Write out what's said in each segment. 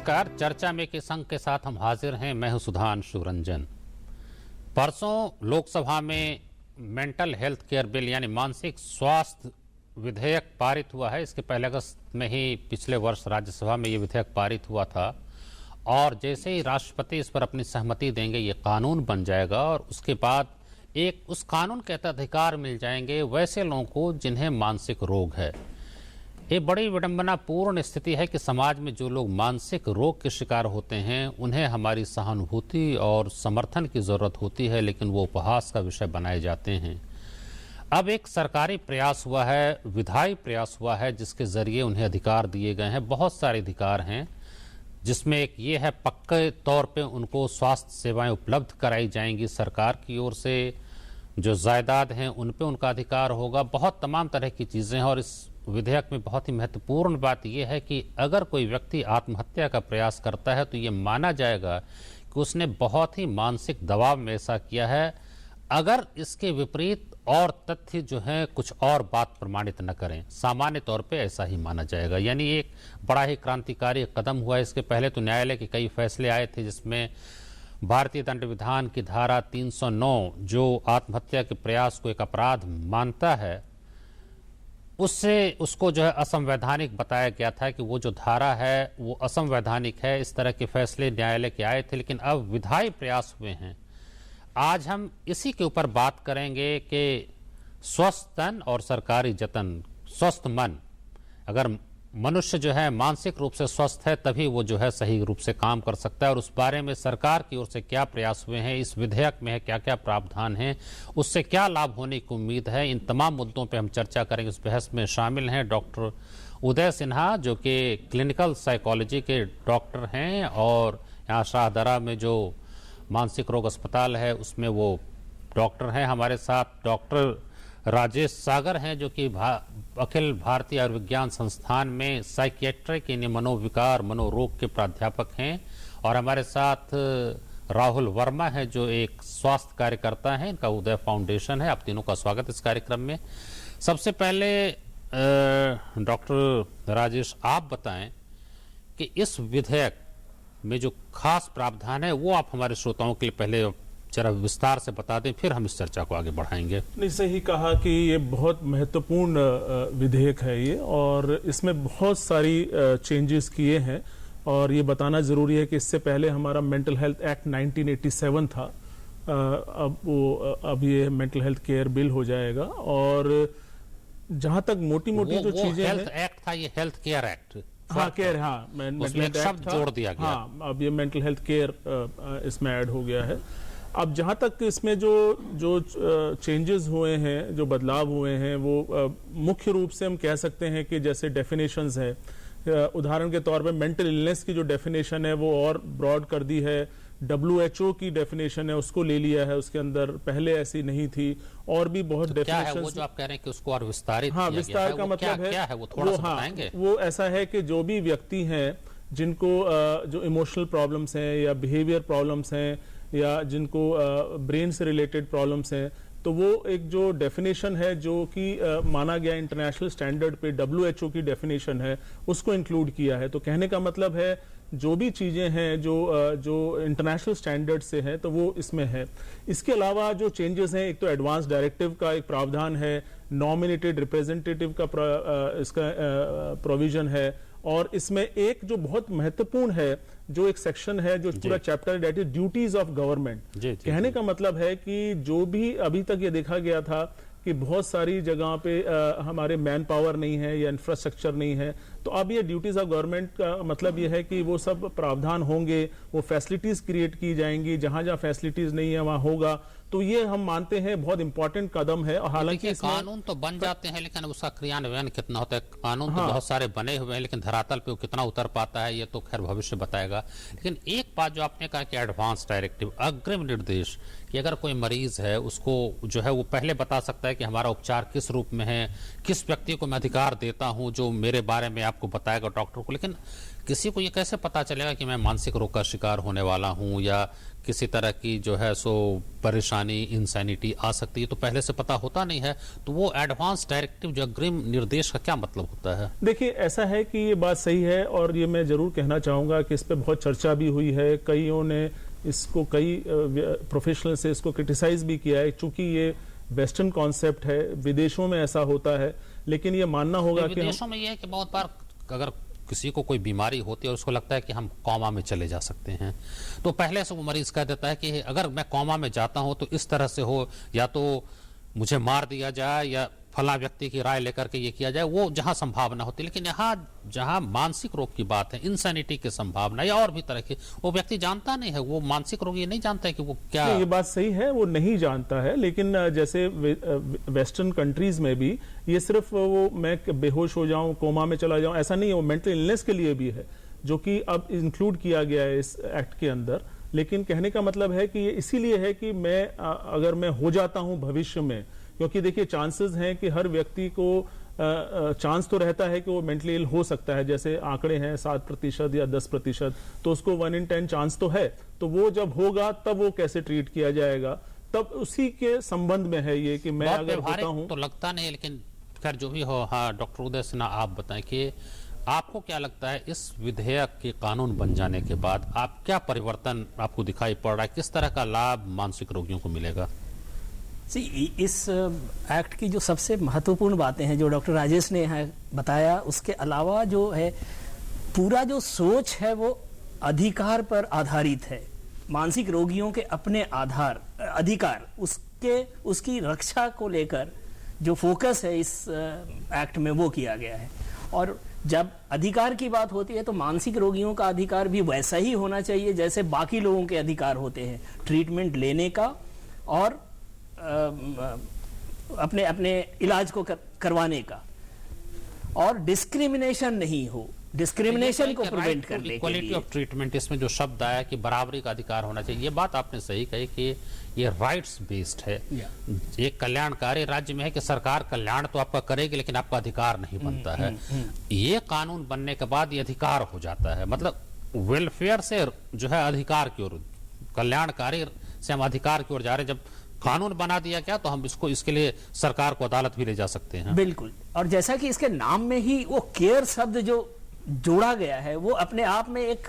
नमस्कार। चर्चा में के संघ के साथ हम हाजिर हैं। मैं हूं सुधांशु रंजन। परसों लोकसभा में मेंटल हेल्थ केयर बिल यानी मानसिक स्वास्थ्य विधेयक पारित हुआ है। इसके पहले अगस्त में ही पिछले वर्ष राज्यसभा में ये विधेयक पारित हुआ था और जैसे ही राष्ट्रपति इस पर अपनी सहमति देंगे ये कानून बन जाएगा और उसके बाद एक उस कानून के तहत अधिकार मिल जाएंगे वैसे लोगों को जिन्हें मानसिक रोग है। ये बड़ी विडंबनापूर्ण स्थिति है कि समाज में जो लोग मानसिक रोग के शिकार होते हैं उन्हें हमारी सहानुभूति और समर्थन की जरूरत होती है, लेकिन वो उपहास का विषय बनाए जाते हैं। अब एक सरकारी प्रयास हुआ है, विधायी प्रयास हुआ है, जिसके जरिए उन्हें अधिकार दिए गए हैं। बहुत सारे अधिकार हैं, जिसमें एक ये है पक्के तौर पे उनको स्वास्थ्य सेवाएं उपलब्ध कराई जाएंगी सरकार की ओर से। जो जायदाद हैं उन पे उनका अधिकार होगा। बहुत तमाम तरह की चीज़ें हैं और इस विधेयक में बहुत ही महत्वपूर्ण बात यह है कि अगर कोई व्यक्ति आत्महत्या का प्रयास करता है तो ये माना जाएगा कि उसने बहुत ही मानसिक दबाव में ऐसा किया है, अगर इसके विपरीत और तथ्य जो हैं कुछ और बात प्रमाणित न करें। सामान्य तौर पे ऐसा ही माना जाएगा। यानी एक बड़ा ही क्रांतिकारी कदम हुआ है। इसके पहले तो न्यायालय के कई फैसले आए थे जिसमें भारतीय दंड विधान की धारा 309 जो आत्महत्या के प्रयास को एक अपराध मानता है, उसको जो है असंवैधानिक बताया गया था कि वो जो धारा है वो असंवैधानिक है। इस तरह के फैसले न्यायालय के आए थे, लेकिन अब विधायी प्रयास हुए हैं। आज हम इसी के ऊपर बात करेंगे कि स्वस्थ तन और सरकारी जतन, स्वस्थ मन। अगर मनुष्य जो है मानसिक रूप से स्वस्थ है तभी वो जो है सही रूप से काम कर सकता है, और उस बारे में सरकार की ओर से क्या प्रयास हुए हैं, इस विधेयक में है क्या क्या प्रावधान हैं, उससे क्या लाभ होने की उम्मीद है, इन तमाम मुद्दों पे हम चर्चा करेंगे। इस बहस में शामिल हैं डॉक्टर उदय सिन्हा जो कि क्लिनिकल साइकोलॉजी के डॉक्टर हैं और यहाँ शाहदरा में जो मानसिक रोग अस्पताल है उसमें वो डॉक्टर हैं। हमारे साथ डॉक्टर राजेश सागर हैं जो कि अखिल भारतीय आयुर्विज्ञान संस्थान में साइकियाट्रिक यानी मनोविकार मनोरोग के प्राध्यापक हैं, और हमारे साथ राहुल वर्मा है जो एक स्वास्थ्य कार्यकर्ता हैं। इनका उदय फाउंडेशन है। आप तीनों का स्वागत इस कार्यक्रम में। सबसे पहले डॉक्टर राजेश, आप बताएं कि इस विधेयक में जो खास प्रावधान है वो आप हमारे श्रोताओं के लिए पहले जरा विस्तार से बता दें, फिर हम इस चर्चा को आगे बढ़ाएंगे। नहीं, सही कहा कि ये बहुत महत्वपूर्ण विधेयक है ये, और इसमें बहुत सारी चेंजेस किए हैं। और ये बताना जरूरी है कि इससे पहले हमारा मेंटल हेल्थ एक्ट 1987 था। अब ये मेंटल हेल्थ केयर बिल हो जाएगा। और जहां तक मोटी मोटी जो चीजें हेल्थ एक्ट था, ये हेल्थ केयर एक्ट। हाँ, केयर, हाँ, मेंटल हेल्थ शब्द जोड़ दिया गया। हाँ, अब ये मेंटल हेल्थ केयर इसमें ऐड हो गया है। अब जहां तक इसमें जो चेंजेस हुए हैं, जो बदलाव हुए हैं, वो मुख्य रूप से हम कह सकते हैं कि जैसे डेफिनेशंस है, उदाहरण के तौर पे मेंटल इलनेस की जो डेफिनेशन है वो और ब्रॉड कर दी है। WHO की डेफिनेशन है उसको ले लिया है उसके अंदर, पहले ऐसी नहीं थी। और भी बहुत डेफिनेशन, क्या है वो जो आप कह रहे हैं कि उसको और विस्तारित हाँ, किया विस्तार गया का है, मतलब है क्या है वो थोड़ा सा बताएंगे? वो ऐसा है कि जो भी व्यक्ति हैं जिनको जो इमोशनल प्रॉब्लम्स हैं या बिहेवियर प्रॉब्लम्स हैं या जिनको ब्रेन से रिलेटेड प्रॉब्लम्स हैं, तो वो एक जो डेफिनेशन है जो कि माना गया इंटरनेशनल स्टैंडर्ड पे WHO की डेफिनेशन है उसको इंक्लूड किया है। तो कहने का मतलब है जो भी चीजें हैं जो इंटरनेशनल स्टैंडर्ड से हैं तो वो इसमें है। इसके अलावा जो चेंजेस हैं, एक तो एडवांस डायरेक्टिव का एक प्रावधान है, नॉमिनेटेड रिप्रेजेंटेटिव का इसका प्रोविजन है, और इसमें एक जो बहुत महत्वपूर्ण है जो एक सेक्शन है जो पूरा chapter, that is duties of government. कहने का मतलब है कि जो भी अभी तक ये देखा गया था कि बहुत सारी जगह पे हमारे मैन पावर नहीं है या इंफ्रास्ट्रक्चर नहीं है, तो अब ये ड्यूटीज ऑफ गवर्नमेंट का मतलब ये है कि वो सब प्रावधान होंगे, वो फैसिलिटीज क्रिएट की जाएंगी, जहां जहां फैसिलिटीज नहीं है वहां होगा। तो ये हम मानते हैं बहुत इंपॉर्टेंट कदम है। और हालांकि कानून तो बन जाते हैं लेकिन उसका क्रियान्वयन कितना होता है। कानून तो बहुत सारे बने हुए हैं लेकिन धरातल पे वो कितना उतर पाता है ये तो खैर भविष्य बताएगा। लेकिन एक बात जो आपने कहा कि एडवांस डायरेक्टिव, अग्रिम निर्देश, कि अगर कोई मरीज है उसको जो है वो पहले बता सकता है कि हमारा उपचार किस रूप में है, किस व्यक्ति को मैं अधिकार देता हूं जो मेरे बारे में आपको बताएगा डॉक्टर को। लेकिन किसी को ये कैसे पता चलेगा कि मैं मानसिक रोग का शिकार होने वाला हूं या किसी तरह की जो है सो परेशानी, इंसैनिटी आ सकती है, तो पहले से पता होता नहीं है, तो वो एडवांस डायरेक्टिव जो अग्रिम निर्देश का क्या मतलब होता है? देखिए, ऐसा है कि ये बात सही है और ये मैं जरूर कहना चाहूंगा कि इस पे बहुत चर्चा भी हुई है, कईयों ने इसको, कई प्रोफेशनल से इसको क्रिटिसाइज भी किया है, चूंकि ये वेस्टर्न कॉन्सेप्ट है, विदेशों में ऐसा होता है, लेकिन ये मानना होगा कि विदेशों में ये है कि बहुत बार अगर किसी को कोई बीमारी होती है और उसको लगता है कि हम कोमा में चले जा सकते हैं, तो पहले से वो मरीज कह देता है कि अगर मैं कोमा में जाता हूं तो इस तरह से हो, या तो मुझे मार दिया जाए या फला व्यक्ति की राय लेकर के ये किया जाए, वो जहां संभावना होती है। लेकिन यहाँ जहां मानसिक रोग की बात है, इंसैनिटी की संभावना या और भी तरह की, वो व्यक्ति जानता नहीं है, वो मानसिक रोगी ये नहीं जानता है कि वो क्या। ये बात सही है, वो नहीं जानता है, लेकिन जैसे वेस्टर्न कंट्रीज में भी ये सिर्फ वो मैं बेहोश हो जाऊं, कोमा में चला जाऊं, ऐसा नहीं है, वो मेंटल इलनेस के लिए भी है, जो कि अब इंक्लूड किया गया है इस एक्ट के अंदर। लेकिन कहने का मतलब है कि ये इसीलिए है कि मैं अगर मैं हो जाता हूं भविष्य में, क्योंकि देखिए चांसेस हैं कि हर व्यक्ति को चांस तो रहता है कि वो मेंटली इल हो सकता है, जैसे आंकड़े हैं 7% या 10%, तो उसको 1 in 10 चांस तो है, तो वो जब होगा तब वो कैसे ट्रीट किया जाएगा, तब उसी के संबंध में है ये कि मैं अगर होता हूं तो लगता नहीं, लेकिन खैर जो भी हो। हाँ, डॉक्टर उदय सिन्हा, आप बताएं कि आपको क्या लगता है इस विधेयक के कानून बन जाने के बाद आप क्या परिवर्तन आपको दिखाई पड़ रहा है, किस तरह का लाभ मानसिक रोगियों को मिलेगा? इस एक्ट की जो सबसे महत्वपूर्ण बातें हैं जो डॉक्टर राजेश ने यहाँ बताया, उसके अलावा जो है पूरा जो सोच है वो अधिकार पर आधारित है। मानसिक रोगियों के अपने अधिकार, उसकी रक्षा को लेकर जो फोकस है इस एक्ट में वो किया गया है। और जब अधिकार की बात होती है तो मानसिक रोगियों का अधिकार भी वैसा ही होना चाहिए जैसे बाकी लोगों के अधिकार होते हैं, ट्रीटमेंट लेने का और अपने अपने इलाज को करवाने का, और डिस्क्रिमिनेशन नहीं हो, डिस्क्रिमिनेशन को प्रिवेंट करने के लिए क्वालिटी ऑफ ट्रीटमेंट, इसमें जो शब्द आया कि बराबरी का अधिकार होना चाहिए, ये बात आपने सही कही कि ये राइट्स बेस्ड है। एक कल्याणकारी राज्य में है कि सरकार कल्याण तो आपका करेगी लेकिन आपका अधिकार नहीं बनता है। ये कानून बनने के बाद ये अधिकार हो जाता है, मतलब वेलफेयर से जो है अधिकार की ओर, कल्याणकारी से हम अधिकार की ओर जा रहे हैं। जब कानून बना दिया गया तो हम इसके लिए सरकार को अदालत भी ले जा सकते हैं। बिल्कुल, और जैसा कि इसके नाम में ही वो केयर शब्द जो जोड़ा गया है, वो अपने आप में एक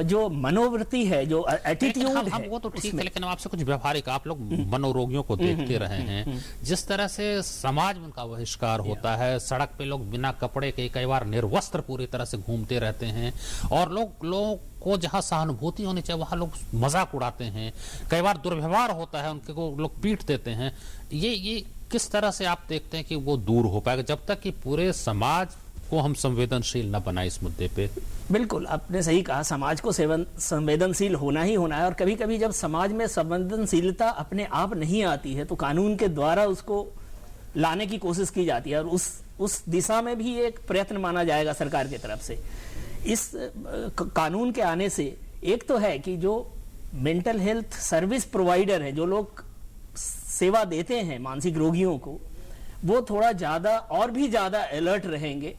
जो मनोवृत्ति है, जो एटीट्यूड है, वो तो ठीक है, लेकिन आपसे कुछ व्यवहारिक, आप लोग मनोरोगियों को देखते रहे हैं, जिस तरह से समाज में उनका बहिष्कार होता है, सड़क पे लोग बिना कपड़े के कई बार निर्वस्त्र पूरी तरह से घूमते रहते हैं, और लोगों को जहां सहानुभूति होनी चाहिए वहां लोग मजाक उड़ाते हैं, कई बार दुर्व्यवहार होता है, उनके को लोग पीट देते हैं। ये किस तरह से आप देखते हैं कि वो दूर हो पाएगा जब तक कि पूरे समाज को हम संवेदनशील न बनाए इस मुद्दे पे? बिल्कुल, आपने सही कहा, समाज को संवेदनशील होना ही होना है, और कभी कभी जब समाज में संवेदनशीलता अपने आप नहीं आती है तो कानून के द्वारा उसको लाने की कोशिश की जाती है, और उस दिशा में भी एक प्रयत्न माना जाएगा सरकार की तरफ से। इस कानून के आने से एक तो है कि जो मेंटल हेल्थ सर्विस प्रोवाइडर है, जो लोग सेवा देते हैं मानसिक रोगियों को, वो थोड़ा ज्यादा और भी ज्यादा अलर्ट रहेंगे।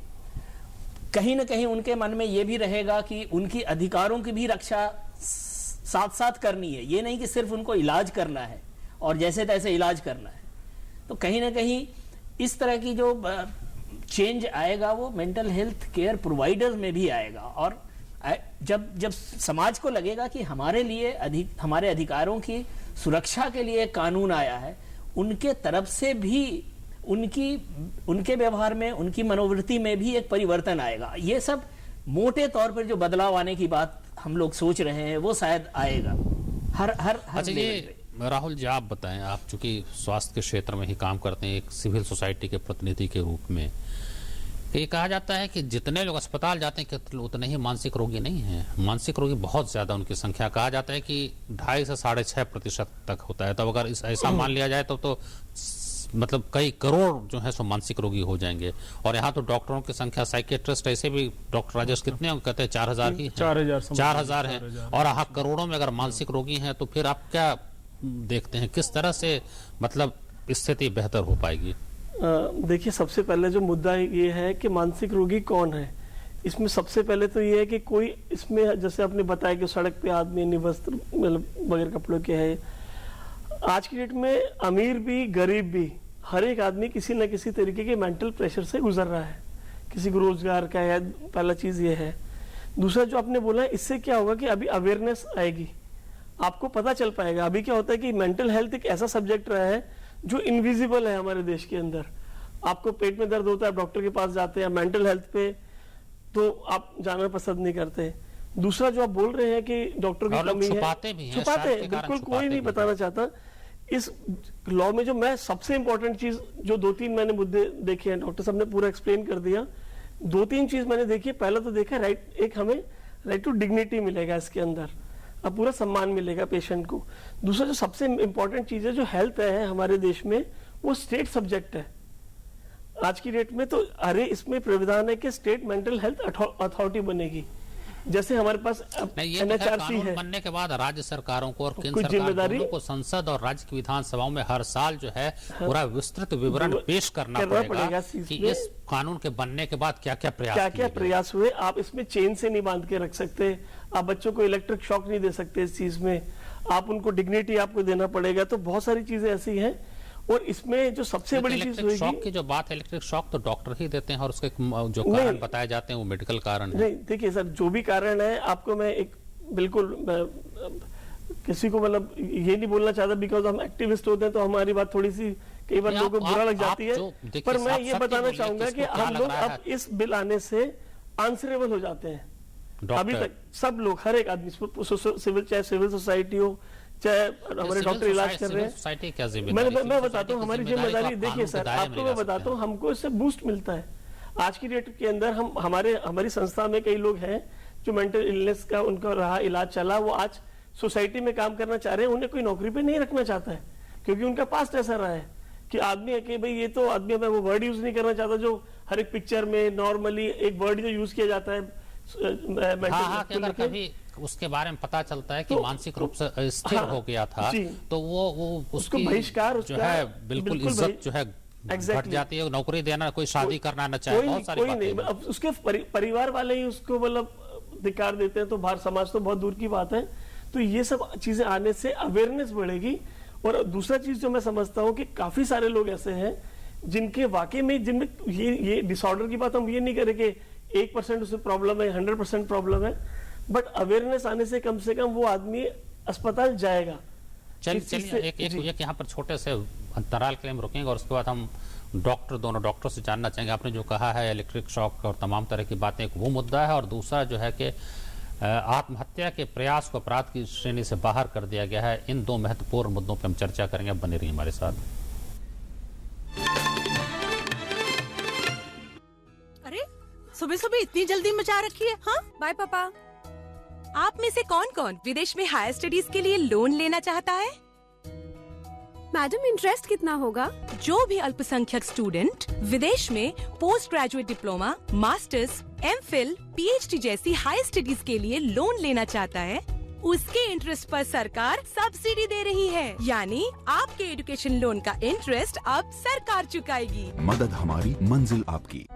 कहीं ना कहीं उनके मन में ये भी रहेगा कि उनकी अधिकारों की भी रक्षा साथ साथ करनी है, ये नहीं कि सिर्फ उनको इलाज करना है और जैसे तैसे इलाज करना है। तो कहीं ना कहीं इस तरह की जो चेंज आएगा वो मेंटल हेल्थ केयर प्रोवाइडर्स में भी आएगा, और जब समाज को लगेगा कि हमारे लिए हमारे अधिकारों की सुरक्षा के लिए कानून आया है, उनके तरफ से भी उनके व्यवहार में, उनकी मनोवृत्ति में भी एक परिवर्तन आएगा। ये सब मोटे तौर पर जो बदलाव आने की बात हम लोग सोच रहे हैं वो शायद आएगा हर अच्छा, ये राहुल जी आप बताएं, आप चूंकि स्वास्थ्य के क्षेत्र में ही काम करते हैं, एक सिविल सोसाइटी के प्रतिनिधि के रूप में, ये कहा जाता है कि जितने लोग अस्पताल जाते हैं उतने ही मानसिक रोगी नहीं हैं, मानसिक रोगी बहुत ज्यादा उनकी संख्या, कहा जाता है कि 2.5 से 6.5% तक होता है। तब अगर ऐसा मान लिया जाए तो मतलब कई करोड़ जो है सो मानसिक रोगी हो जाएंगे। और यहाँ तो डॉक्टरों की संख्या, साइकेट्रिस्ट ऐसे भी डॉक्टर राजेश कितने हैं, कहते हैं 4,000 ही, 4,000 है, और यहाँ करोड़ों में अगर मानसिक रोगी हैं तो फिर आप क्या देखते हैं, किस तरह से मतलब स्थिति बेहतर हो पाएगी? देखिए, सबसे पहले जो मुद्दा ये है कि मानसिक रोगी कौन है। इसमें सबसे पहले तो ये है कि कोई इसमें, जैसे आपने बताया कि सड़क पे आदमी निवस्त्र मतलब बगैर कपड़ों के है, आज की डेट में अमीर भी गरीब भी हर एक आदमी किसी न किसी तरीके के मेंटल प्रेशर से गुजर रहा है, किसी को रोजगार का है, पहला चीज ये है। दूसरा जो आपने बोला है, इससे क्या होगा कि अभी अवेयरनेस आएगी, आपको पता चल पाएगा। अभी क्या होता है कि मेंटल हेल्थ एक ऐसा सब्जेक्ट रहा है जो इनविजिबल है हमारे देश के अंदर। आपको पेट में दर्द होता है, आप डॉक्टर के पास जाते हैं, मेंटल हेल्थ पे तो आप जाना पसंद नहीं करते। दूसरा जो आप बोल रहे हैं कि डॉक्टर की कमी है, छुपाते हैं, बिल्कुल कोई नहीं बताना चाहता। इस लॉ में जो मैं सबसे इंपॉर्टेंट चीज जो 2-3 मैंने मुद्दे देखे हैं, डॉक्टर साहब ने पूरा एक्सप्लेन कर दिया। 2-3 चीज मैंने देखी। पहला तो देखा राइट, एक हमें राइट टू डिग्निटी मिलेगा इसके अंदर, अब पूरा सम्मान मिलेगा पेशेंट को। दूसरा जो सबसे इंपॉर्टेंट चीज है, जो हेल्थ है हमारे देश में, वो स्टेट सब्जेक्ट है आज की डेट में। तो अरे इसमें प्रावधान है कि स्टेट मेंटल हेल्थ अथॉरिटी बनेगी, जैसे हमारे पास NHRC है। बनने के बाद राज्य सरकारों को और केंद्र सरकारों को संसद और राज्य की विधानसभाओं में हर साल जो है पूरा विस्तृत विवरण पेश करना पड़ेगा कि इस कानून के बनने के बाद क्या क्या प्रयास हुए। आप इसमें चेन से नहीं बांध के रख सकते, आप बच्चों को इलेक्ट्रिक शॉक नहीं दे सकते इस चीज में, आप उनको डिग्निटी आपको देना पड़ेगा। तो बहुत सारी चीजें ऐसी हैं। और इसमें जो सबसे बड़ी चीज होगी, शॉक की जो बात है, इलेक्ट्रिक शॉक तो डॉक्टर ही देते हैं और उसके जो कारण बताए जाते हैं वो मेडिकल कारण है। नहीं देखिए सर, जो भी कारण है आपको मैं एक बिल्कुल किसी को मतलब ये नहीं बोलना चाहता, बिकॉज हम एक्टिविस्ट होते हैं तो हमारी बात थोड़ी सी कई बार लोगों को बुरा लग जाती है। पर मैं ये बताना चाहूंगा कि हम लोग अब इस बिल आने से आंसरेबल हो जाते हैं। अभी तक सब लोग, हर एक आदमी, सिविल, चाहे सिविल सोसाइटी हो, चाहे हमारे डॉक्टर इलाज कर रहे हैं। मैं बताता हूँ हमारी जिम्मेदारी। देखिए सर, आपको मैं बताता हूँ, हमको इससे बूस्ट मिलता है। आज की डेट के अंदर हम हमारी संस्था में कई लोग हैं जो मेंटल इलनेस का उनका रहा इलाज चला, वो आज सोसाइटी में काम करना चाह रहे हैं। उन्हें कोई नौकरी पे नहीं रखना चाहता है, क्योंकि उनका पास्ट ऐसा रहा है कि आदमी है कि भाई ये तो आदमी, मैं वो वर्ड यूज नहीं करना चाहता जो हर एक पिक्चर में नॉर्मली एक वर्ड जो यूज किया जाता है। अगर कभी उसके बारे में पता चलता है कि तो मानसिक रूप से स्थिर हो गया था, तो वो उसको बहिष्कार जो है बिल्कुल इज्जत जो है घट जाती है। नौकरी देना, कोई शादी करना न चाहे, बहुत सारी बातें नहीं। अब उसके परिवार वाले ही उसको मतलब धिक्कार देते हैं, तो भारत समाज तो बहुत दूर की बात है। तो ये सब चीजें आने से अवेयरनेस बढ़ेगी। और दूसरा चीज जो मैं समझता हूँ कि काफी सारे लोग ऐसे हैं जिनके वाकई में, जिनमें ये डिसऑर्डर की बात हम ये नहीं करें कि 1% उसमें प्रॉब्लम है, 100% प्रॉब्लम है, बट अवेयरनेस आने से कम वो आदमी अस्पताल जाएगा। चलिए एक यहाँ पर छोटे से अंतराल के लिए हम रुकेंगे और उसके बाद हम दोनों डॉक्टर से जानना चाहेंगे। आपने जो कहा है इलेक्ट्रिक शॉक और तमाम तरह की बातें, एक वो मुद्दा है, और दूसरा जो है कि आत्महत्या के प्रयास को अपराध की श्रेणी से बाहर कर दिया गया है। इन दो महत्वपूर्ण मुद्दों पर हम चर्चा करेंगे। बने रहिए हमारे साथ। अरे सुबह सुबह इतनी जल्दी मचा रखी है। हाँ बाय पापा। आप में से कौन कौन विदेश में हायर स्टडीज के लिए लोन लेना चाहता है? मैडम इंटरेस्ट कितना होगा? जो भी अल्पसंख्यक स्टूडेंट विदेश में post graduate diploma, masters, MPhil, PhD जैसी हायर स्टडीज के लिए लोन लेना चाहता है, उसके इंटरेस्ट पर सरकार सब्सिडी दे रही है। यानी आपके एजुकेशन लोन का इंटरेस्ट अब सरकार चुकाएगी। मदद हमारी, मंजिल आपकी।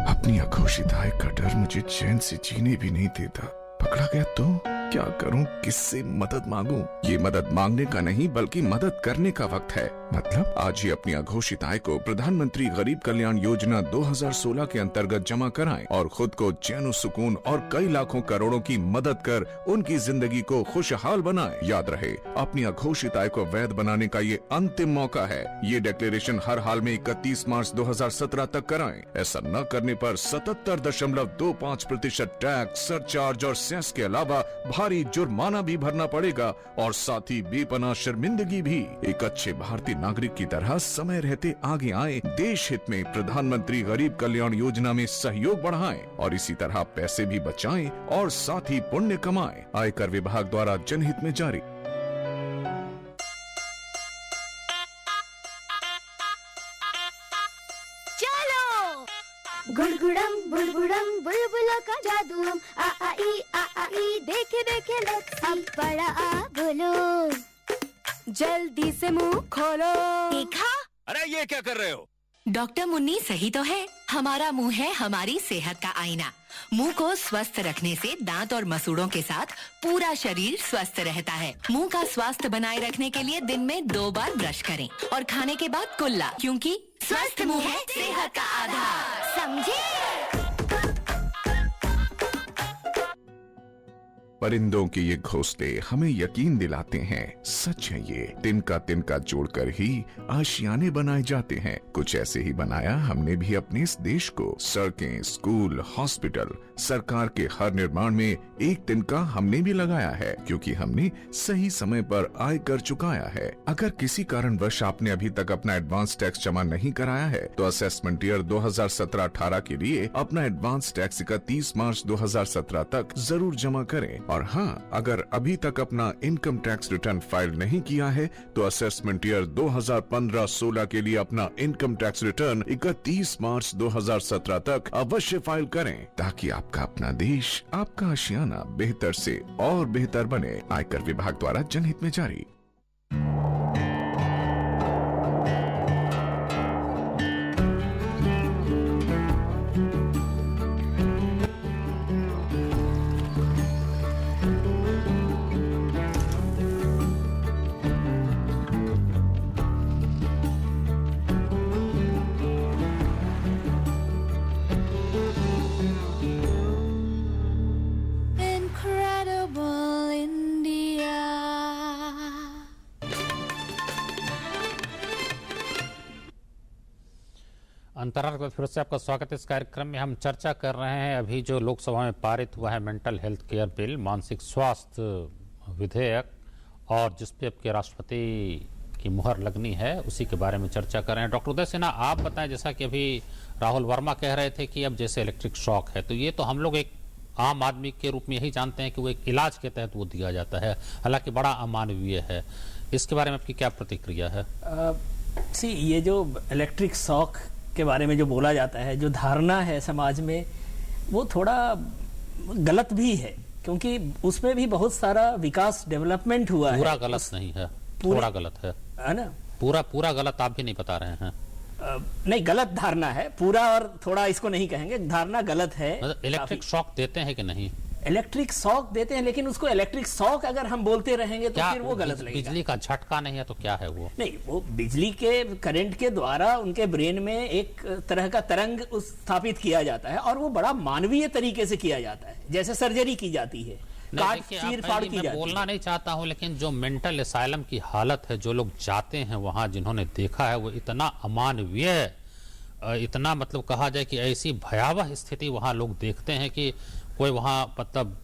अपनी आक्रोशिताएं का डर मुझे चैन से जीने भी नहीं देता। पकड़ा गया तो क्या करूं, किससे मदद मांगूं? ये मदद मांगने का नहीं बल्कि मदद करने का वक्त है। मतलब आज ही अपनी अघोषित आय को प्रधानमंत्री गरीब कल्याण योजना 2016 के अंतर्गत जमा कराएं और खुद को चैन सुकून और कई लाखों करोड़ों की मदद कर उनकी जिंदगी को खुशहाल बनाएं। याद रहे, अपनी अघोषित आय को वैध बनाने का ये अंतिम मौका है। ये डिक्लेरेशन हर हाल में 31 मार्च 2017 तक कराएं। ऐसा न करने पर 77.25% टैक्स, सरचार्ज और सेस के अलावा भारी जुर्माना भी भरना पड़ेगा और साथ ही बेपनाह शर्मिंदगी भी। एक अच्छे भारतीय नागरिक की तरह समय रहते आगे आए, देश हित में प्रधानमंत्री गरीब कल्याण योजना में सहयोग बढ़ाएं और इसी तरह पैसे भी बचाएं और साथ ही पुण्य कमाएं। आयकर विभाग द्वारा जनहित में जारी। गुड़गुड़म बुलबुड़म बुलबुलों का जादू हम आ ई देखे देखे लक्ष्मी अब बड़ा आ बोलो जल्दी से मुंह खोलो। देखा? अरे ये क्या कर रहे हो? डॉक्टर मुन्नी सही तो है। हमारा मुंह है हमारी सेहत का आईना। मुंह को स्वस्थ रखने से दांत और मसूड़ों के साथ पूरा शरीर स्वस्थ रहता है। मुंह का स्वास्थ्य बनाए रखने के लिए दिन में 2 बार ब्रश करें और खाने के बाद कुल्ला, क्योंकि स्वस्थ मुंह है सेहत का आधार। समझे? परिंदों के ये घोंसले हमें यकीन दिलाते हैं, सच है ये। तिनका तिनका जोड़कर ही आशियाने बनाए जाते हैं। कुछ ऐसे ही बनाया हमने भी अपने इस देश को। सड़कें, स्कूल, हॉस्पिटल, सरकार के हर निर्माण में एक तिनका हमने भी लगाया है, क्योंकि हमने सही समय पर आय कर चुकाया है। अगर किसी कारणवश आपने अभी तक अपना एडवांस टैक्स जमा नहीं कराया है तो असेसमेंट ईयर 2017-18 के लिए अपना एडवांस टैक्स 31 मार्च 2017 तक जरूर जमा करें। और हाँ, अगर अभी तक अपना इनकम टैक्स रिटर्न फाइल नहीं किया है तो असेसमेंट ईयर 2015-16 के लिए अपना इनकम टैक्स रिटर्न 31 मार्च 2017 तक अवश्य फाइल करें, ताकि आपका अपना देश, आपका आशियाना बेहतर से और बेहतर बने। आयकर विभाग द्वारा जनहित में जारी। Incredible India. अंतराल के फिर से आपका स्वागत है। इस कार्यक्रम में हम चर्चा कर रहे हैं अभी जो लोकसभा में पारित हुआ है मेंटल हेल्थ केयर बिल, मानसिक स्वास्थ्य विधेयक, और जिस पे आपके राष्ट्रपति की मुहर लगनी है, उसी के बारे में चर्चा कर रहे हैं। डॉक्टर उदय सिन्हा, आप बताएं, जैसा कि अभी राहुल वर्मा कह रहे थे कि अब जैसे इलेक्ट्रिक शॉक है, तो ये तो हम लोग एक आम आदमी के रूप में यही जानते हैं कि वो एक इलाज के तहत वो दिया जाता है, हालांकि बड़ा अमानवीय है। इसके बारे में आपकी क्या प्रतिक्रिया है? ये जो इलेक्ट्रिक शॉक के बारे में जो बोला जाता है, जो धारणा है समाज में, वो थोड़ा गलत भी है, क्योंकि उसमें भी बहुत सारा विकास, डेवलपमेंट हुआ है। पूरा गलत नहीं है, थोड़ा गलत है ना? पूरा गलत आप भी नहीं बता रहे हैं। नहीं, गलत धारणा है। पूरा और थोड़ा इसको नहीं कहेंगे, धारणा गलत है। इलेक्ट्रिक शॉक देते हैं कि नहीं? इलेक्ट्रिक शॉक देते हैं, लेकिन उसको इलेक्ट्रिक शॉक अगर हम बोलते रहेंगे तो फिर वो गलत लगेगा। बिजली का झटका नहीं है तो क्या है वो? नहीं, वो बिजली के करंट के द्वारा उनके ब्रेन में एक तरह का तरंग स्थापित किया जाता है, और वो बड़ा मानवीय तरीके से किया जाता है, जैसे सर्जरी की जाती है, काट चीर फाड़ की जाती है। बोलना नहीं चाहता हूं, लेकिन जो मेंटल असाइलम की हालत है, जो लोग जाते हैं वहां, जिन्होंने देखा है, वो इतना अमानवीय, इतना मतलब कहा जाए कि ऐसी भयावह स्थिति वहां लोग देखते हैं कि कोई वहां मतलब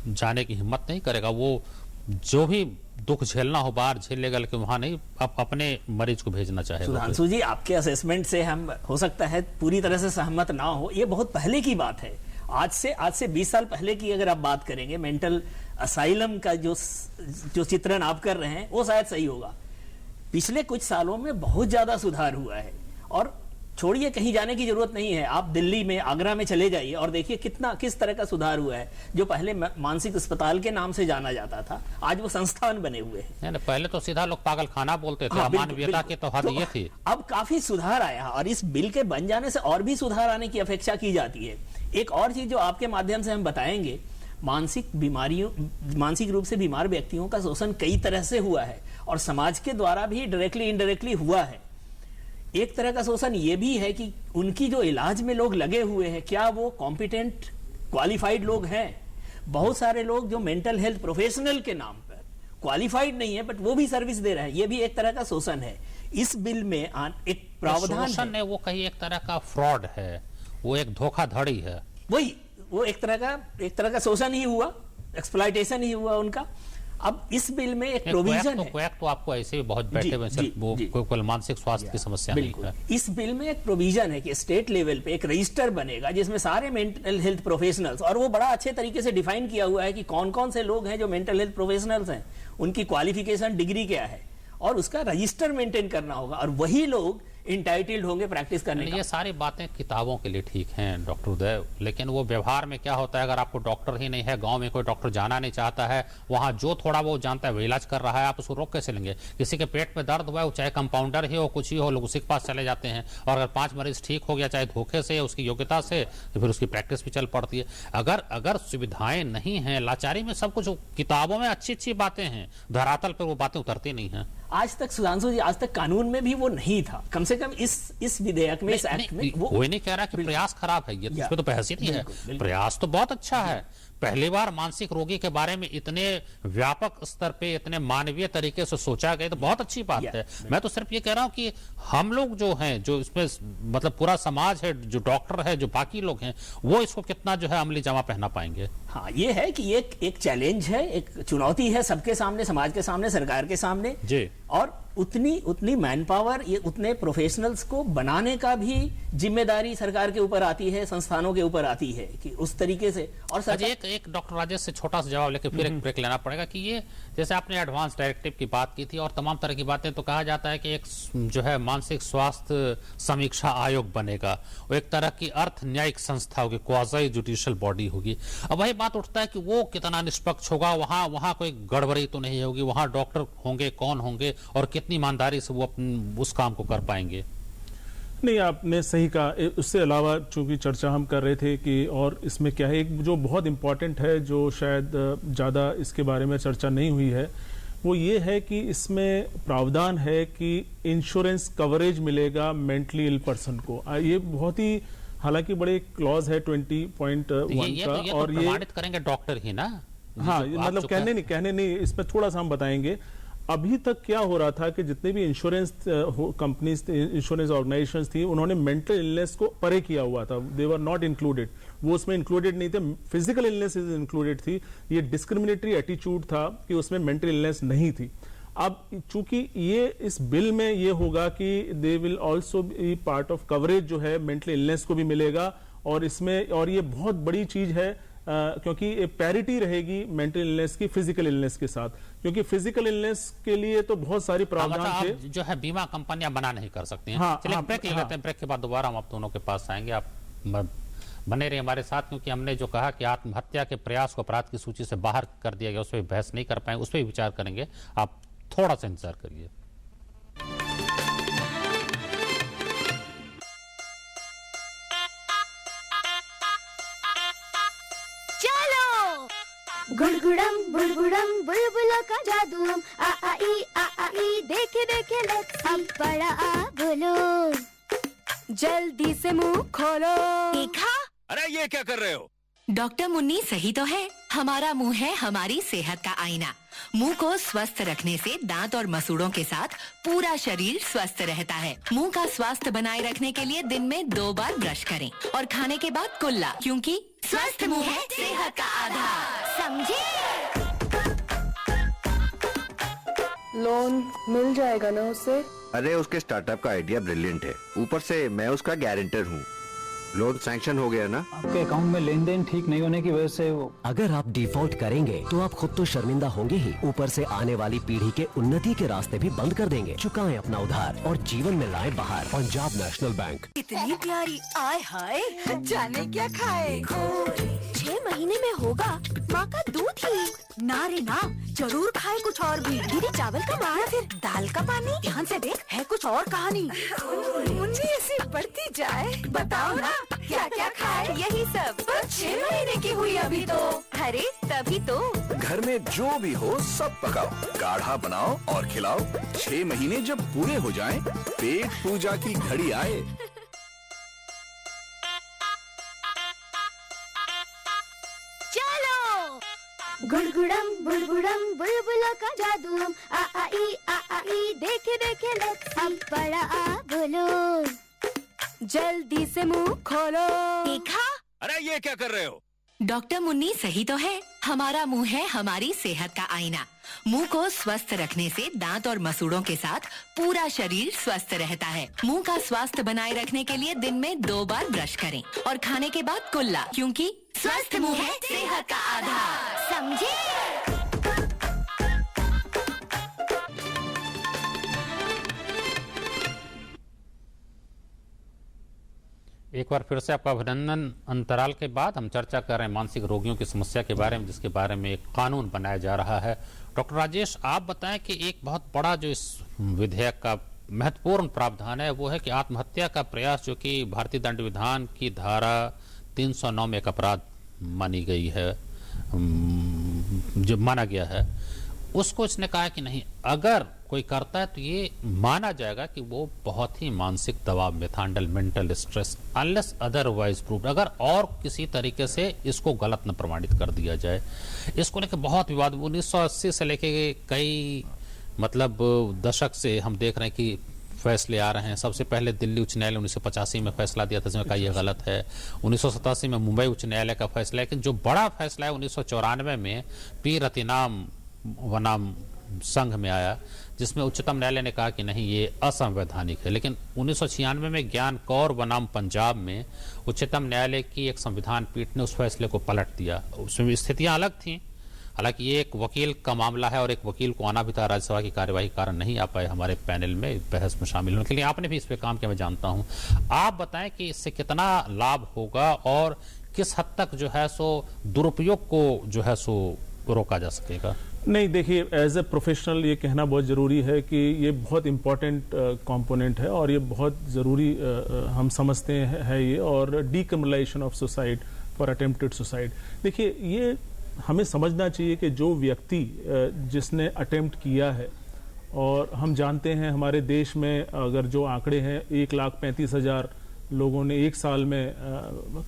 जाने की हिम्मत नहीं करेगा। वो जो भी दुख झेलना हो बाहर झेल लेगा, लेकिन वहां नहीं अपने मरीज को भेजना चाहेगा। सुधांशु जी, आपके असेसमेंट से हम हो सकता है पूरी तरह से सहमत ना हो, ये बहुत पहले की बात है। आज से 20 साल पहले की अगर आप बात करेंगे, मेंटल असाइलम का जो चित्रण आप कर रहे हैं, वो शायद सही होगा। पिछले कुछ सालों में बहुत ज्यादा सुधार हुआ है, और छोड़िए, कहीं जाने की जरूरत नहीं है। आप दिल्ली में, आगरा में चले जाइए और देखिए किस तरह का सुधार हुआ है। जो पहले मानसिक अस्पताल के नाम से जाना जाता था, आज वो संस्थान बने हुए हैं। पहले तो सीधा लोग पागल खाना बोलते थे। अमानवीयता की तो हद ये थी। अब काफी सुधार आया, और इस बिल के बन जाने से और भी सुधार आने की अपेक्षा की जाती है। एक और चीज जो आपके माध्यम से हम बताएंगे, मानसिक रूप से बीमार व्यक्तियों का शोषण कई तरह से हुआ है, और समाज के द्वारा भी डायरेक्टली इनडायरेक्टली हुआ है। एक तरह का शोषण ये भी है कि उनकी जो इलाज में लोग लगे हुए हैं, क्या वो कॉम्पिटेंट, क्वालिफाइड लोग हैं? बहुत सारे लोग जो मेंटल हेल्थ प्रोफेशनल के नाम पर क्वालिफाइड नहीं है, बट वो भी सर्विस दे रहे हैं। ये भी एक तरह का शोषण है। इस बिल में एक प्रावधान है, वो कहीं एक तरह का फ्रॉड है, वो एक धोखाधड़ी है। वो एक तरह का शोषण ही हुआ, एक्सप्लॉयटेशन ही हुआ उनका। अब इस बिल में एक प्रोविजन है, तो आपको ऐसे भी बहुत बैठे हुए कोई मानसिक स्वास्थ्य की समस्या नहीं है। इस बिल में एक प्रोविजन है कि स्टेट लेवल पे एक रजिस्टर बनेगा, जिसमें सारे मेंटल हेल्थ प्रोफेशनल्स, और वो बड़ा अच्छे तरीके से डिफाइन किया हुआ है कि कौन कौन से लोग हैं जो मेंटल हेल्थ प्रोफेशनल्स हैं, उनकी क्वालिफिकेशन, डिग्री क्या है, और उसका रजिस्टर मेंटेन करना होगा। और वही लोग इंटाइटल्ड होंगे प्रैक्टिस करने का। ये सारी बातें किताबों के लिए ठीक हैं डॉक्टर उदय, लेकिन वो व्यवहार में क्या होता है, अगर आपको डॉक्टर ही नहीं है, गांव में कोई डॉक्टर जाना नहीं चाहता है, वहां जो थोड़ा वो जानता है वो इलाज कर रहा है, आप उसको रोक कैसे लेंगे? किसी के पेट में दर्द हुआ है, चाहे कंपाउंडर ही हो, कुछ ही हो, लोग उसी के पास चले जाते हैं, और अगर 5 मरीज ठीक हो गया, चाहे धोखे से, उसकी योग्यता से, तो फिर उसकी प्रैक्टिस भी चल पड़ती है। अगर सुविधाएं नहीं है, लाचारी में सब कुछ, किताबों में अच्छी अच्छी बातें हैं, धरातल पर वो बातें उतरती नहीं है। आज तक सुधांशु जी, आज तक कानून में भी वो नहीं था, कम से कम इस विधेयक में, इस एक्ट में वो कोई नहीं कह रहा कि प्रयास खराब है, ये इस पे तो बहस ही नहीं है। प्रयास तो बहुत अच्छा है। पहली बार मानसिक रोगी के बारे में इतने व्यापक स्तर पे, इतने मानवीय तरीके से सोचा गया, तो बहुत अच्छी बात है। मैं तो सिर्फ ये कह रहा हूं कि हम लोग जो हैं, जो इसमें मतलब पूरा समाज है, जो डॉक्टर है, जो बाकी लोग हैं, वो इसको कितना जो है अमली जामा पहना पाएंगे। हाँ, ये है कि ये एक चैलेंज है, एक चुनौती है सबके सामने, समाज के सामने, सरकार के सामने जी। और उतनी मैन पावर, ये उतने प्रोफेशनल्स को बनाने का भी जिम्मेदारी सरकार के ऊपर आती है, संस्थानों के ऊपर आती है कि उस तरीके से। और एक डॉक्टर राजेश से छोटा सा जवाब लेके फिर एक ब्रेक लेना पड़ेगा कि ये जैसे आपने एडवांस डायरेक्टिव की बात की थी और तमाम तरह की बातें, तो कहा जाता है कि एक जो है मानसिक स्वास्थ्य समीक्षा आयोग बनेगा, वो एक तरह की अर्थ न्यायिक संस्था होगी, क्वाज़ी जुडिशियल बॉडी होगी। अब वही बात उठता है कि वो कितना निष्पक्ष होगा, वहां कोई गड़बड़ी तो नहीं होगी, वहां डॉक्टर होंगे, कौन होंगे और कितनी ईमानदारी से वो उस काम को कर पाएंगे। नहीं, आपने सही कहा। उससे अलावा चूंकि चर्चा हम कर रहे थे कि और इसमें क्या है, एक जो बहुत इंपॉर्टेंट है, जो शायद ज़्यादा इसके बारे में चर्चा नहीं हुई है, वो ये है कि इसमें प्रावधान है कि इंश्योरेंस कवरेज मिलेगा मेंटली इल पर्सन को। ये बहुत ही, हालांकि बड़े क्लॉज है 20.1 का, और ये प्रमाणित करेंगे डॉक्टर ही ना। हाँ, मतलब कहने नहीं, इस पर थोड़ा सा हम बताएंगे। अभी तक क्या हो रहा था कि जितने भी इंश्योरेंस कंपनीज, इंश्योरेंस ऑर्गेनाइजेशंस थी, उन्होंने मेंटल इलनेस को परे किया हुआ था, दे वर नॉट इंक्लूडेड, वो उसमें इंक्लूडेड नहीं थे। फिजिकल इलनेस इंक्लूडेड थी, ये डिस्क्रिमिनेटरी एटीट्यूड था कि उसमें मेंटल इलनेस नहीं थी। अब चूंकि ये इस बिल में ये होगा कि they will also be part of coverage, जो है मेंटल इलनेस को भी मिलेगा, और इसमें, और ये बहुत बड़ी चीज है क्योंकि पैरिटी रहेगी मेंटल इलनेस की फिजिकल इलनेस के साथ, क्योंकि फिजिकल इलनेस के लिए तो बहुत सारी प्रावधान थे जो है बीमा कंपनियां बना नहीं कर सकती हैं। हाँ, चलिए ब्रेक ले लेते हैं, ब्रेक के बाद दोबारा हम आप दोनों के पास आएंगे। आप बने रहिए हमारे साथ, क्योंकि हमने जो कहा कि आत्महत्या के प्रयास को अपराध की सूची से बाहर कर दिया गया, उस पर बहस नहीं कर पाएंगे, उस पर विचार करेंगे। आप थोड़ा सा इंतजार करिए। गुड़गुड़म बुड़बुड़म बुलबुलों का जादू, आ आ ई देखे देखे लेट्स सी। अब बड़ा आ बोलो, जल्दी से मुंह खोलो। देखा? अरे ये क्या कर रहे हो? डॉक्टर मुन्नी सही तो है, हमारा मुंह है हमारी सेहत का आईना। मुंह को स्वस्थ रखने से दांत और मसूड़ों के साथ पूरा शरीर स्वस्थ रहता है। मुंह का स्वास्थ्य बनाए रखने के लिए दिन में 2 बार ब्रश करें और खाने के बाद कुल्ला, क्योंकि स्वस्थ मुंह है सेहत का आधार। समझे? लोन मिल जाएगा ना उसे? अरे उसके स्टार्टअप का आइडिया ब्रिलियंट है, ऊपर से मैं उसका गारंटर हूँ। लोन सैंक्शन हो गया ना? आपके अकाउंट में लेन देन ठीक नहीं होने की वजह से वो। अगर आप डिफॉल्ट करेंगे तो आप खुद तो शर्मिंदा होंगे ही, ऊपर से आने वाली पीढ़ी के उन्नति के रास्ते भी बंद कर देंगे। चुकाएं अपना उधार और जीवन में लाएं बाहर। Punjab national bank. इतनी प्यारी, आय हाय, जाने क्या खाए। 6 महीने में होगा माँ का दूध ही। ना रे ना, जरूर खाए कुछ और भी। दीदी चावल का माँ, फिर दाल का पानी। ध्यान से देख, है कुछ और कहानी। मुन्नी ऐसी बढ़ती जाए, बताओ ना क्या क्या खाए। यही सब। पर 6 महीने की हुई अभी तो। अरे तभी तो। घर में जो भी हो सब पकाओ, गाढ़ा बनाओ और खिलाओ। 6 महीने जब पूरे हो जाएं, पेट पूजा की घड़ी आए। गुड़गुड़म बुड़बुड़म बुलबुलों का जादू, आ आ ई देखे देखे लेट्स सी। अब बड़ा आ बोलो, जल्दी से मुंह खोलो। देखा? अरे ये क्या कर रहे हो? डॉक्टर मुन्नी सही तो है, हमारा मुंह है हमारी सेहत का आईना। मुंह को स्वस्थ रखने से दांत और मसूड़ों के साथ पूरा शरीर स्वस्थ रहता है। मुंह का स्वास्थ्य बनाए रखने के लिए दिन में 2 बार ब्रश करें और खाने के बाद कुल्ला, क्योंकि स्वस्थ मुंह है सेहत का आधार। समझे? एक बार फिर से आपका अभिनंदन। अंतराल के बाद हम चर्चा कर रहे हैं मानसिक रोगियों की समस्या के बारे में, जिसके बारे में एक कानून बनाया जा रहा है। डॉक्टर राजेश, आप बताएं कि एक बहुत बड़ा जो इस विधेयक का महत्वपूर्ण प्रावधान है वो है कि आत्महत्या का प्रयास, जो कि भारतीय दंड विधान की धारा 309 में एक अपराध मानी गई है, जो माना गया है, उसको इसने कहा कि नहीं, अगर कोई करता है तो ये माना जाएगा कि वो बहुत ही मानसिक दबाव में था, under mental stress, unless otherwise proved, अगर और किसी तरीके से इसको गलत न प्रमाणित कर दिया जाए। इसको लेकर बहुत विवाद 1980 से लेके कई मतलब दशक से हम देख रहे हैं कि फैसले आ रहे हैं। सबसे पहले दिल्ली उच्च न्यायालय 1985 में फैसला दिया था, जिसमें कहा यह गलत है। 1987 में मुंबई उच्च न्यायालय का फैसला है। लेकिन जो बड़ा फैसला है 1994 में पी रतिनाम बनाम संघ में आया, जिसमें उच्चतम न्यायालय ने कहा कि नहीं, ये असंवैधानिक है। लेकिन 1996 में ज्ञान कौर बनाम पंजाब में उच्चतम न्यायालय की एक संविधान पीठ ने उस फैसले को पलट दिया। उसमें स्थितियां अलग थीं। हालांकि ये एक वकील का मामला है और एक वकील को आना भी था, राज्यसभा की कार्यवाही के कारण नहीं आ पाए हमारे पैनल में बहस में शामिल होने के लिए। आपने भी इस पे काम किया, मैं जानता हूं। आप बताएं कि इससे कितना लाभ होगा और किस हद तक जो है सो दुरुपयोग को जो है सो रोका जा सकेगा। नहीं, देखिए, एज ए प्रोफेशनल ये कहना बहुत ज़रूरी है कि ये बहुत इम्पॉर्टेंट कंपोनेंट है और ये बहुत ज़रूरी हम समझते हैं ये, और decriminalisation of suicide for attempted suicide. देखिए, ये हमें समझना चाहिए कि जो व्यक्ति जिसने अटेम्प्ट किया है, और हम जानते हैं हमारे देश में अगर जो आंकड़े हैं 1,35,000 लोगों ने एक साल में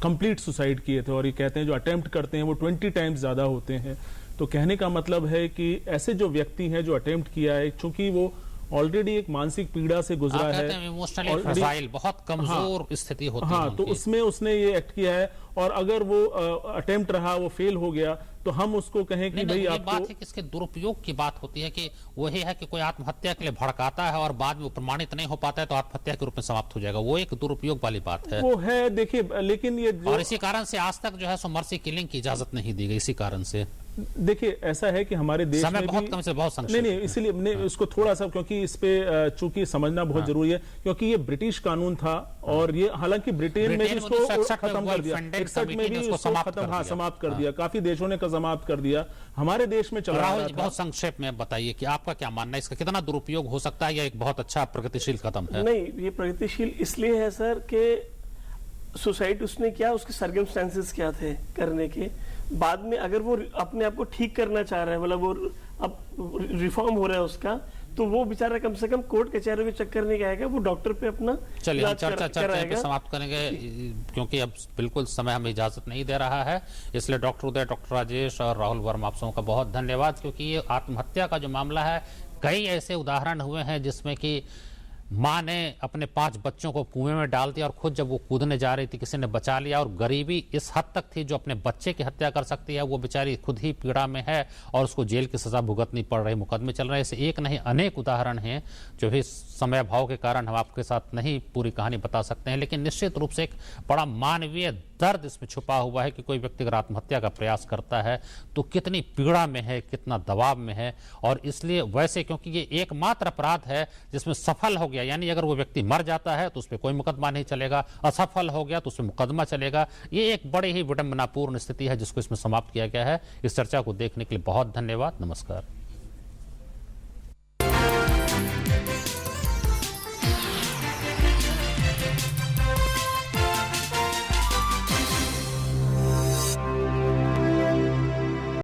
कंप्लीट सुसाइड किए थे, और ये कहते हैं जो अटेम्प्ट करते हैं वो 20 टाइम्स ज़्यादा होते हैं। तो कहने का मतलब है कि ऐसे जो व्यक्ति हैं जो अटेम्प्ट किया है, चूंकि वो ऑलरेडी एक मानसिक पीड़ा से गुजरा है, इमोशनली बहुत कमजोर स्थिति होती है। तो उसमें उसने ये एक्ट किया है, और अगर वो अटेम्प्ट रहा, वो फेल हो गया, तो हम उसको कहें कि भाई आपको बात है कि इसके दुरुपयोग की बात होती है कि वही है कि कोई आत्महत्या के लिए भड़काता है और बाद में वो प्रमाणित नहीं हो पाता है तो आत्महत्या के रूप में समाप्त हो जाएगा। वो एक दुरुपयोग वाली बात है। वो है, देखिए, लेकिन ये और इसी कारण से आज तक जो है सो मर्सी किलिंग की इजाजत नहीं दी गई। इसी कारण से देखिए, ऐसा है कि हमारे देश में बहुत कम से बहुत संक्षेप नहीं, इसलिए इसको थोड़ा सा, क्योंकि इस पे चूंकि समझना बहुत जरूरी है, क्योंकि ये ब्रिटिश कानून था, और ये हालांकि ब्रिटेन में भी इसको खत्म कर दिया, 61 में भी इसको समाप्त कर दिया, काफी देशों ने समाप्त कर दिया, हमारे देश में चला रहा था। बहुत संक्षेप में बताइए कि आपका क्या मानना है, इसका कितना दुरुपयोग हो सकता है, या एक बहुत अच्छा प्रगतिशील कदम है? नहीं, ये प्रगतिशील इसलिए है सर कि सुसाइड उसने किया, उसके सर्कमस्टेंसेस क्या थे करने के, बाद में अगर वो अपने आप को ठीक करना चाह रहा है, मतलब वो अब रिफॉर्म हो रहा है उसका, तो वो बेचारा कम से कम कोर्ट कचहरी के चक्कर नहीं आएगा, वो डॉक्टर पे अपना चलिए हम चर्चा पे समाप्त करेंगे, क्योंकि अब बिल्कुल समय हमें इजाजत नहीं दे रहा है। इसलिए डॉक्टर उदय, डॉक्टर राजेश और राहुल वर्मा, आप सबों का बहुत धन्यवाद, क्योंकि ये आत्महत्या का जो मामला है, कई ऐसे उदाहरण हुए हैं जिसमें कि माँ ने अपने 5 बच्चों को कुएं में डाल दिया और खुद जब वो कूदने जा रही थी किसी ने बचा लिया, और गरीबी इस हद तक थी जो अपने बच्चे की हत्या कर सकती है। वो बेचारी खुद ही पीड़ा में है और उसको जेल की सजा भुगतनी पड़ रही, मुकदमे चल रहे हैं। ऐसे एक नहीं अनेक उदाहरण हैं जो भी समय अभाव के कारण हम आपके साथ नहीं पूरी कहानी बता सकते हैं, लेकिन निश्चित रूप से एक बड़ा मानवीय दर्द इसमें छुपा हुआ है कि कोई व्यक्ति अगर आत्महत्या का प्रयास करता है तो कितनी पीड़ा में है, कितना दबाव में है। और इसलिए वैसे, क्योंकि ये एकमात्र अपराध है जिसमें सफल हो गया, यानी अगर वो व्यक्ति मर जाता है तो उस पर कोई मुकदमा नहीं चलेगा, असफल हो गया तो उस पर मुकदमा चलेगा। ये एक बड़ी ही विडंबनापूर्ण स्थिति है जिसको इसमें समाप्त किया गया है। इस चर्चा को देखने के लिए बहुत धन्यवाद। नमस्कार।